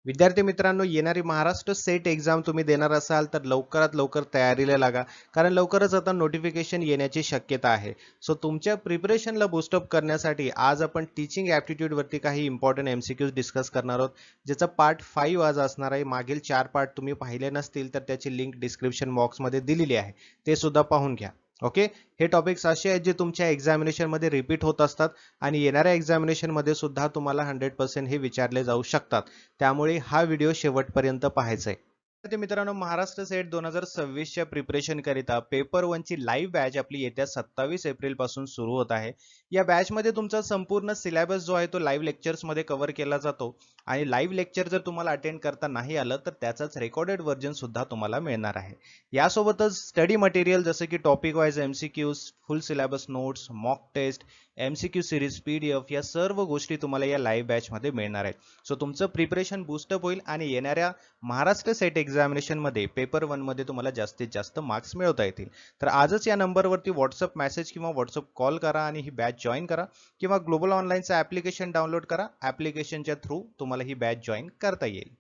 विद्यार्थी मित्रांनो, येणारी महाराष्ट्र सेट एक्झाम तुम्ही देणार असाल तर लवकरात लवकर तयारीला लागा. कारण लवकरच आता नोटिफिकेशन येण्याची शक्यता आहे. सो तुमच्या प्रिपरेशनला बूस्टअप करण्यासाठी आज आपण टीचिंग ॲप्टिट्यूड वरती काही इम्पॉर्टंट एमसीक्यूज डिस्कस करणार आहोत, ज्याचा पार्ट 5 आज असणार आहे. मागील 4 पार्ट तुम्ही पाहिले नसतील तर त्याची लिंक डिस्क्रिप्शन बॉक्समध्ये दिलेली आहे, ते सुद्धा पाहून घ्या. ओके. हे टॉपिक्स असे आहेत जे तुमच्या एक्झामिनेशन मध्ये रिपीट होत असतात आणि येणाऱ्या एक्झामिनेशन मध्ये सुद्धा तुम्हाला 100% हे विचारले जाऊ शकतात. त्यामुळे हा व्हिडिओ शेवटपर्यंत पाहायचा आहे. तर मित्रांनो, महाराष्ट्र सेट 2026च्या प्रिपरेशन करिता पेपर 1 ची लाईव्ह बॅच आपली येत्या 27 एप्रिल पासून सुरू होत आहे. या बॅच मध्ये तुमचा संपूर्ण सिलेबस जो आहे तो लाईव्ह लेक्चर्स मध्ये कव्हर केला जातो आणि लाईव्ह लेक्चर जर तुम्हाला अटेंड करता नाही आलं तर त्याचाच रेकॉर्डेड व्हर्जन सुद्धा तुम्हाला मिळणार आहे. यासोबतच स्टडी मटेरियल जसे की topic wise MCQs, full syllabus notes, mock test, MCQ series, PDF या सर्व गोष्टी तुम्हाला या लाईव्ह बॅच मध्ये मिळणार आहेत. सो तुमचं प्रिपरेशन बूस्टअप होईल आणि येणाऱ्या महाराष्ट्र सेट एक्झामिनेशन मध्ये पेपर 1 मध्ये तुम्हाला जास्तीत जास्त मार्क्स मिळवता येतील. तर आजच या नंबरवरती व्हॉट्सअप मेसेज किंवा व्हॉट्सअप कॉल करा आणि ही बॅच जॉईन करा किंवा ग्लोबल ऑनलाईनचं ऍप्लिकेशन डाउनलोड करा. ऍप्लिकेशनच्या थ्रू तुम्हाला ही बॅच जॉईन करता येईल.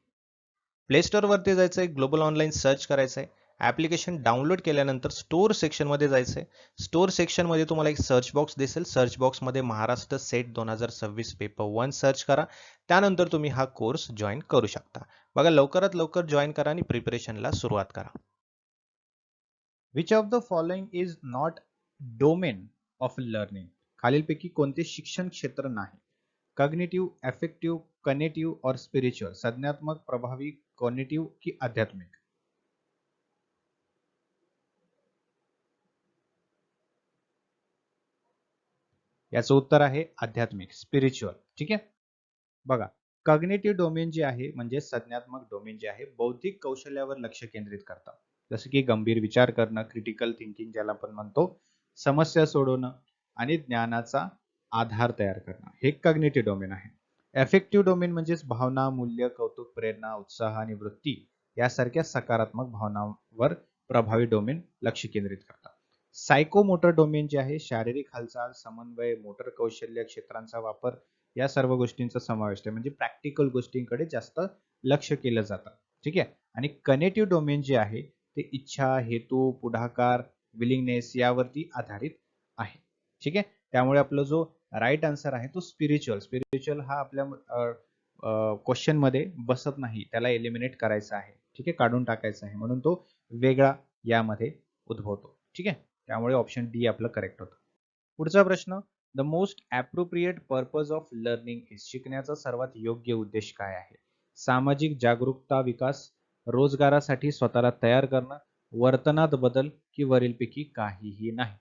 प्ले स्टोर वरती जायचं आहे, ग्लोबल ऑनलाईन सर्च करायचं आहे. ऍप्लिकेशन डाउनलोड केल्यानंतर स्टोर सेक्शन मध्ये जायचं आहे. स्टोर सेक्शन मध्ये तुम्हाला एक सर्च बॉक्स दिसेल. सर्च बॉक्स मध्ये महाराष्ट्र सेट 2026 पेपर 1 सर्च करा. त्यानंतर तुम्ही हा कोर्स जॉईन करू शकता. बघा, लवकरात लवकर जॉईन करा आणि प्रिपरेशनला सुरुवात करा. Which of the following is not domain of learning? खालीलपैकी कोणते शिक्षण क्षेत्र नाही? कॉग्निटिव्ह, अफेक्टिव्ह, कनेटिव्ह और स्पिरिच्युअल? संज्ञात्मक, प्रभावी, कॉग्निटिव्ह की आध्यात्मिक? याचं उत्तर आहे आध्यात्मिक, स्पिरिच्युअल. ठीक आहे. बघा, कॉग्निटिव्ह डोमेन जे आहे म्हणजे संज्ञात्मक डोमेन जे आहे बौद्धिक कौशल्यावर लक्ष केंद्रित करतं. जसं की गंभीर विचार करणं, क्रिटिकल थिंकिंग ज्याला आपण म्हणतो, समस्या सोडवणं आणि ज्ञानाचा आधार तयार करणं, हे कॉग्निटिव्ह डोमेन आहे. अफेक्टिव्ह डोमेन म्हणजेच भावना, मूल्य, कौतुक, प्रेरणा, उत्साह आणि वृत्ती यासारख्या सकारात्मक भावनांवर प्रभावी डोमेन लक्ष केंद्रित करतात. सायकोमोटर डोमेन जे आहे शारीरिक हालचाल, समन्वय, मोटर कौशल्य क्षेत्रांचा वापर या सर्व गोष्टींचा समावेश आहे. म्हणजे प्रॅक्टिकल गोष्टींकडे जास्त लक्ष केलं जातं. ठीक आहे. आणि कनेटिव्ह डोमेन जे आहे ते इच्छा, हेतू, पुढाकार, विलिंगनेस यावरती आधारित आहे. ठीक आहे. त्यामुळे आपला जो राईट आन्सर आहे तो स्पिरिच्युअल. स्पिरिच्युअल हा आपल्या क्वेश्चन मध्ये बसत नाही, त्याला एलिमिनेट करायचा आहे. ठीक आहे, काढून टाकायचा आहे, म्हणून तो वेगळा यामध्ये उद्भवतो. ठीक आहे. त्यामुळे ऑप्शन डी आपलं करेक्ट होतं. पुढचा प्रश्न, the most appropriate purpose of learning is? शिकण्याचा सर्वात योग्य उद्देश काय आहे? सामाजिक जागरूकता विकास, रोजगारासाठी स्वतःला तयार करणं, वर्तनात बदल की वरीलपैकी काहीही नाही?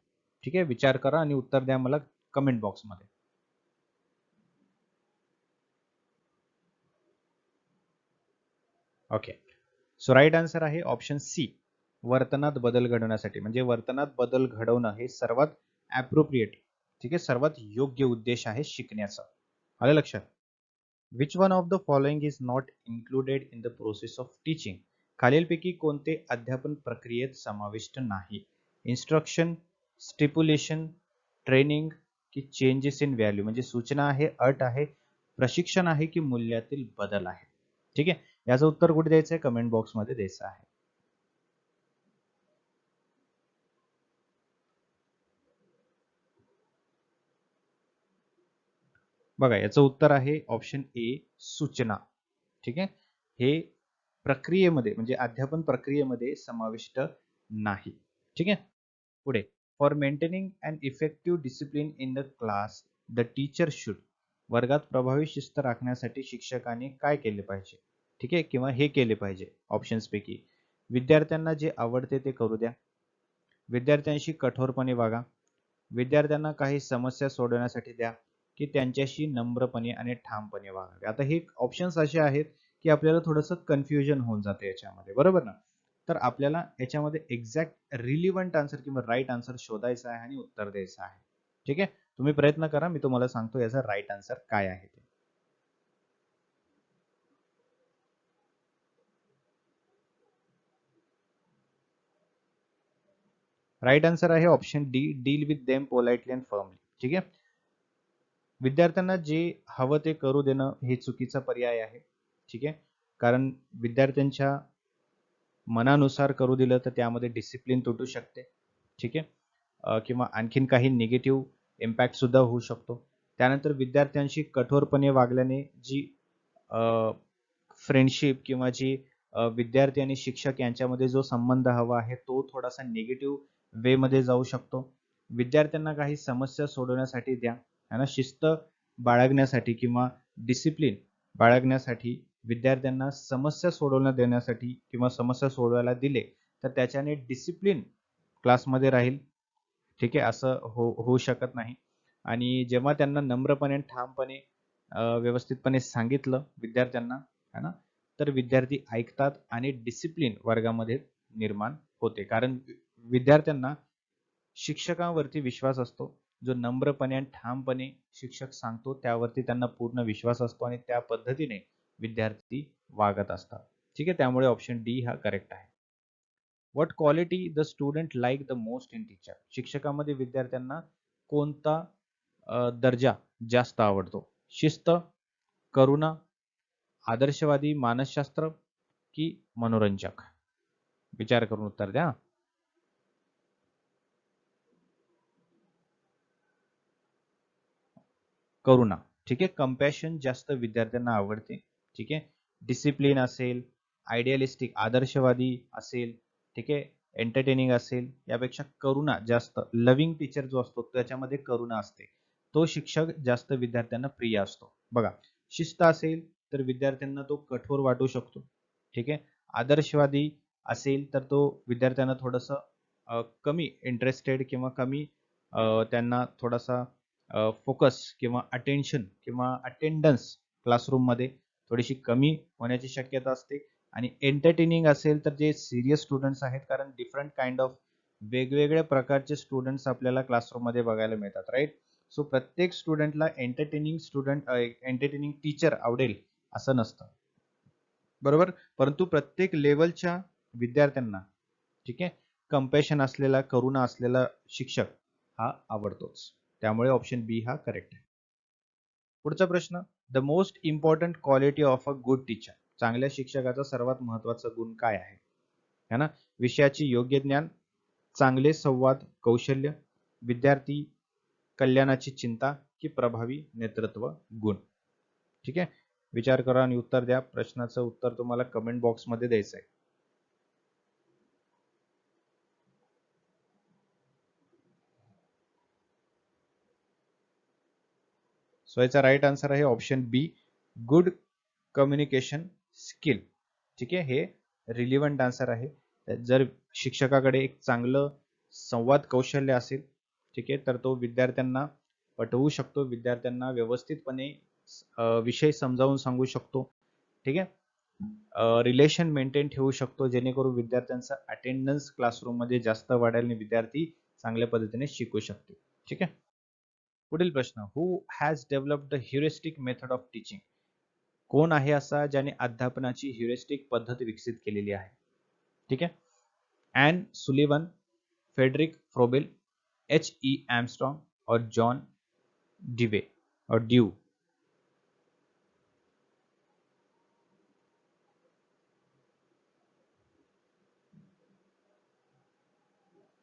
ठीक आहे, विचार करा आणि उत्तर द्या मला कमेंट बॉक्समध्ये. ओके. सो राईट आन्सर आहे ऑप्शन सी, वर्तनात बदल घडवण्यासाठी. म्हणजे वर्तनात बदल घडवणं हे सर्वात ॲप्रोप्रिएट, ठीक आहे, सर्वात योग्य उद्देश आहे शिकण्याचा. आलं लक्षात? Which one of the following is not included in the process of teaching? खालीलपैकी कोणते अध्यापन प्रक्रियेत समाविष्ट नाही? इन्स्ट्रक्शन, स्टिप्युलेशन, ट्रेनिंग की चेंजेस इन व्हॅल्यू? म्हणजे सूचना आहे, अट आहे, प्रशिक्षण आहे की मूल्यातील बदल आहे? ठीक आहे. याचं उत्तर कुठे द्यायचं आहे? कमेंट बॉक्समध्ये द्यायचं आहे. बघा, याचं उत्तर आहे ऑप्शन ए, सूचना. ठीक आहे. हे प्रक्रियेमध्ये म्हणजे अध्यापन प्रक्रियेमध्ये समाविष्ट नाही. ठीक आहे. पुढे, for maintaining and effective discipline in the class the teacher should? वर्गात प्रभावी शिस्त राखण्यासाठी शिक्षकाने काय केले पाहिजे? ठीक आहे, किंवा हे केले पाहिजे ऑप्शन्स पैकी. विद्यार्थ्यांना जे आवडते ते करू द्या, विद्यार्थ्यांशी कठोरपणे वागा, विद्यार्थ्यांना काही समस्या सोडवण्यासाठी द्या, की त्यांच्याशी नम्रपणे आणि ठामपणे वागावे. आता हे ऑप्शन्स असे आहेत की आपल्याला थोडंसं कन्फ्युजन होऊन जाते याच्यामध्ये, बरोबर ना? तर आपल्याला याच्यामध्ये एक्झॅक्ट रिलिव्हंट आन्सर किंवा राईट आन्सर शोधायचा आहे आणि उत्तर द्यायचं आहे. ठीक आहे. तुम्ही प्रयत्न करा, मी तुम्हाला सांगतो याचा राईट आन्सर काय आहे ते. राईट आन्सर आहे option D, deal with them politely and firmly. ठीक आहे. विद्यार्थ्यांना जे हवं ते करू देणं हे चुकीचा पर्याय आहे. ठीक आहे. कारण विद्यार्थ्यांच्या मनानुसार करू दिलं तर त्यामध्ये डिसिप्लिन तुटू शकते. ठीक आहे. किंवा आणखीन काही निगेटिव्ह इम्पॅक्ट सुद्धा होऊ शकतो. त्यानंतर विद्यार्थ्यांशी कठोरपणे वागल्याने जी फ्रेंडशिप किंवा जी विद्यार्थी आणि शिक्षक यांच्यामध्ये जो संबंध हवा आहे तो थोडासा निगेटिव्ह वे मध्ये जाऊ शकतो. विद्यार्थ्यांना काही समस्या सोडवण्यासाठी द्या, है ना, शिस्त बाळगण्यासाठी किंवा डिसिप्लिन बाळगण्यासाठी विद्यार्थ्यांना समस्या सोडवण्यात देण्यासाठी किंवा समस्या सोडवायला दिले तर त्याच्याने डिसिप्लिन क्लासमध्ये राहील. ठीक आहे, असं होऊ शकत नाही. आणि जेव्हा त्यांना नम्रपणे ठामपणे व्यवस्थितपणे सांगितलं विद्यार्थ्यांना, है ना, तर विद्यार्थी ऐकतात आणि डिसिप्लिन वर्गामध्ये निर्माण होते. कारण विद्यार्थ्यांना शिक्षकांवरती विश्वास असतो. जो नम्रपणे आणि ठामपणे शिक्षक सांगतो त्यावरती त्यांना पूर्ण विश्वास असतो आणि त्या पद्धतीने विद्यार्थी वागत असतात. ठीक आहे, त्यामुळे ऑप्शन डी हा करेक्ट आहे. What quality the student like the most in teacher. शिक्षकामध्ये विद्यार्थ्यांना कोणता दर्जा जास्त आवडतो? शिस्त, करुणा, आदर्शवादी, मानसशास्त्र की मनोरंजक? विचार करून उत्तर द्या. करुणा. ठीक आहे, कंपॅशन जास्त विद्यार्थ्यांना आवडते. ठीक आहे, डिसिप्लिन असेल, आयडियलिस्टिक आदर्शवादी असेल, ठीक आहे, एंटरटेनिंग असेल, यापेक्षा करुणा जास्त, लव्हिंग टीचर जो असतो त्याच्यामध्ये करुणा असते, तो शिक्षक जास्त विद्यार्थ्यांना प्रिय असतो. बघा, शिस्त असेल तर विद्यार्थ्यांना तो कठोर वाटू शकतो. ठीक आहे, आदर्शवादी असेल तर तो विद्यार्थ्यांना थोडस कमी इंटरेस्टेड किंवा कमी त्यांना थोडासा फोकस किंवा अटेन्शन किंवा अटेंडन्स क्लासरूममध्ये थोडीशी कमी होण्याची शक्यता असते. आणि एंटरटेनिंग असेल तर जे सिरियस स्टुडंट्स आहेत, कारण डिफरंट काइंड ऑफ वेगवेगळ्या प्रकारचे स्टुडंट्स आपल्याला क्लासरूममध्ये बघायला मिळतात, राईट. सो प्रत्येक स्टुडंटला एंटरटेनिंग टीचर आवडेल असं नसतं, बरोबर. परंतु प्रत्येक लेवलच्या विद्यार्थ्यांना, ठीक आहे, कंपॅशन असलेला, करुणा असलेला शिक्षक हा आवडतोच. त्यामुळे ऑप्शन बी हा करेक्ट आहे. पुढचा प्रश्न, the most important quality of a good teacher. चांगल्या शिक्षकाचा सर्वात महत्वाचा गुण काय आहे? है ना, विषयाची योग्य ज्ञान, चांगले संवाद कौशल्य, विद्यार्थी कल्याणाची चिंता की प्रभावी नेतृत्व गुण? ठीक आहे, विचार करा आणि उत्तर द्या. प्रश्नाचं उत्तर तुम्हाला कमेंट बॉक्समध्ये द्यायचं आहे. सो याचा राईट आन्सर आहे ऑप्शन बी, गुड कम्युनिकेशन स्किल. ठीक आहे, हे रिलिव्हंट आन्सर आहे. जर शिक्षकाकडे एक चांगलं संवाद कौशल्य असेल, ठीक आहे, तर तो विद्यार्थ्यांना पटवू शकतो, विद्यार्थ्यांना व्यवस्थितपणे विषय समजावून सांगू शकतो. ठीक आहे, रिलेशन मेंटेन ठेवू शकतो, जेणेकरून विद्यार्थ्यांचा अटेंडन्स क्लासरूममध्ये जास्त वाढेल आणि विद्यार्थी चांगल्या पद्धतीने शिकू शकतील. ठीक आहे. पुढील प्रश्न, who has developed the heuristic method of teaching. कोण आहे असा ज्याने अध्यापनाची ह्युरिस्टिक पद्धत विकसित केलेली आहे? ठीक आहे, Anne Sullivan, Friedrich Froebel, H E Armstrong और जॉन डिवे और ड्यू?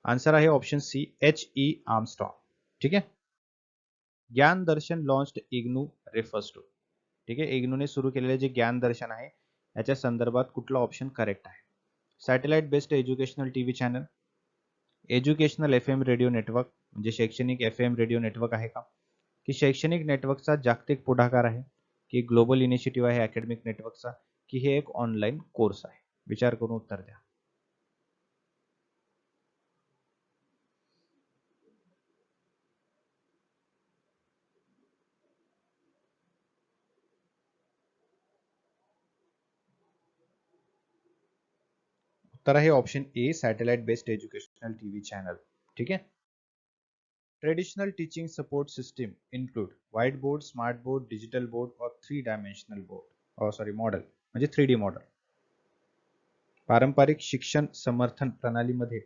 आन्सर आहे option C, H E Armstrong. ठीक आहे. Gyan Darshan launched IGNOU refers to. ठीक आहे, इग्नूने सुरू केलेले जे ज्ञान दर्शन आहे याच्या संदर्भात कुठला ऑप्शन करेक्ट आहे? Satellite based educational TV channel, educational F M radio network म्हणजे शैक्षणिक एफ एम रेडिओ नेटवर्क आहे का, की शैक्षणिक नेटवर्कचा जागतिक पुढाकार आहे, की ग्लोबल इनिशिएटिव्ह आहे अकॅडमिक नेटवर्कचा, की हे एक ऑनलाईन कोर्स आहे? विचार करून उत्तर द्या. उत्तर आहे option A, satellite based educational TV channel. ठीक आहे. Traditional teaching support system include white board, smart board, digital board और 3 डायमेन्शनल बोर्ड, सॉरी मॉडेल म्हणजे 3D मॉडेल. पारंपरिक शिक्षण समर्थन प्रणालीमध्ये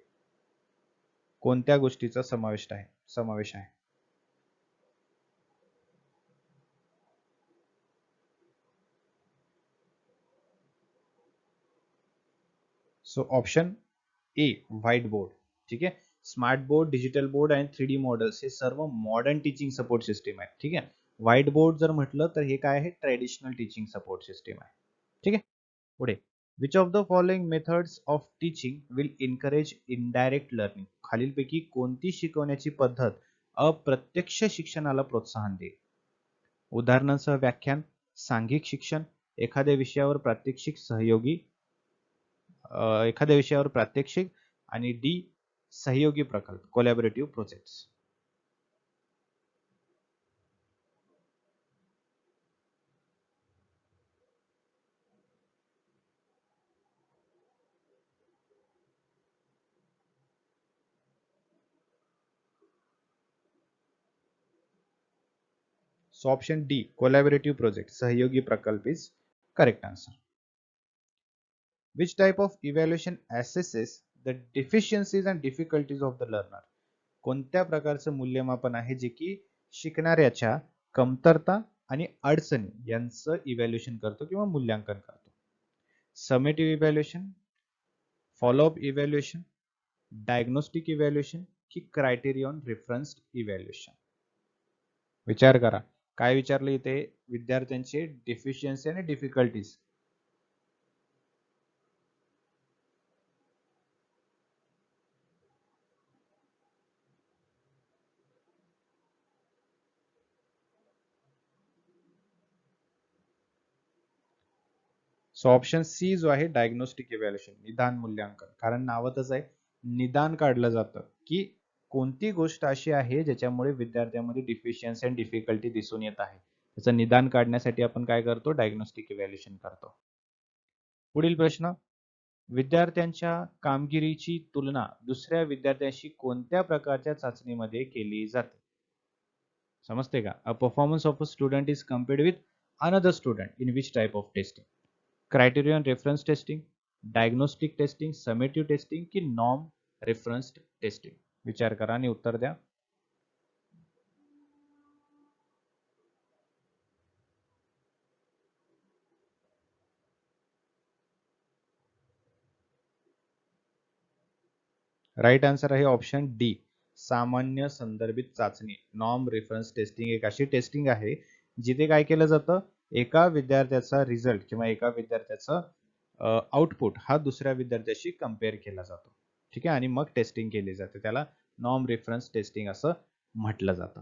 कोणत्या गोष्टीचा समावेश आहे? So option A white board. ठीक आहे. स्मार्ट बोर्ड, डिजिटल बोर्ड आणि 3D मॉडेल्स हे सर्व मॉडर्न टीचिंग सपोर्ट सिस्टीम आहे. ठीक आहे. व्हाईट बोर्ड जर म्हटलं तर हे काय आहे, ट्रेडिशनल टीचिंग सपोर्ट सिस्टीम आहे. ठीक आहे. पुढे, which of the following methods of teaching will encourage indirect learning. खालीलपैकी कोणती शिकवण्याची पद्धत अप्रत्यक्ष शिक्षणाला प्रोत्साहन देईल? उदाहरणांसह व्याख्यान, सांघिक शिक्षण, एखाद्या विषयावर प्रात्यक्षिक सहयोगी, एखाद्या विषयावर प्रात्यक्षिक, आणि डी सहयोगी प्रकल्प, collaborative projects. So option D collaborative project, सहयोगी प्रकल्प is correct answer. Which type of evaluation assesses the deficiencies and difficulties of the learner? कोणत्या प्रकारचं मूल्यमापन आहे जे की शिकणाऱ्याच्या कमतरता आणि अडचणी यांचं इव्हॅल्युएशन करतो किंवा मूल्यांकन करतो? Summative evaluation, follow up evaluation, diagnostic evaluation की क्रायटेरियन रेफरन्स्ड इव्हॅल्युएशन? विचार करा. काय विचारलं इथे? विद्यार्थ्यांचे डिफिशियन्सी आणि डिफिकल्टीज. सो ऑप्शन सी जो आहे डायग्नोस्टिक इव्हॅल्युएशन, निदान मूल्यांकन. कारण नावातच आहे, निदान काढलं जातं की कोणती गोष्ट अशी आहे ज्याच्यामुळे विद्यार्थ्यांमध्ये डिफिशियन्सी आणि डिफिकल्टी दिसून येत आहे. त्याचं निदान काढण्यासाठी आपण काय करतो? डायग्नोस्टिक इव्हॅल्युएशन करतो. पुढील प्रश्न, विद्यार्थ्यांच्या कामगिरीची तुलना दुसऱ्या विद्यार्थ्यांशी कोणत्या प्रकारच्या चाचणीमध्ये केली जाते? समजते का? A performance of a student is compared with another student in which type of testing? Criterion reference testing, diagnostic testing, summative testing की नॉर्म रेफरन्स टेस्टिंग? विचार करा आणि उत्तर द्या. राईट आन्सर आहे ऑप्शन डी, सामान्य संदर्भित चाचणी. नॉर्म रेफरन्स टेस्टिंग एक अशी टेस्टिंग आहे जिथे काय केलं जातं, एका विद्यार्थ्याचा रिझल्ट किंवा एका विद्यार्थ्याचा आउटपुट हा दुसऱ्या विद्यार्थ्याशी कम्पेअर केला जातो. ठीक आहे. आणि मग टेस्टिंग केली जाते. त्याला नॉर्म रेफरन्स टेस्टिंग असं म्हटलं जातं.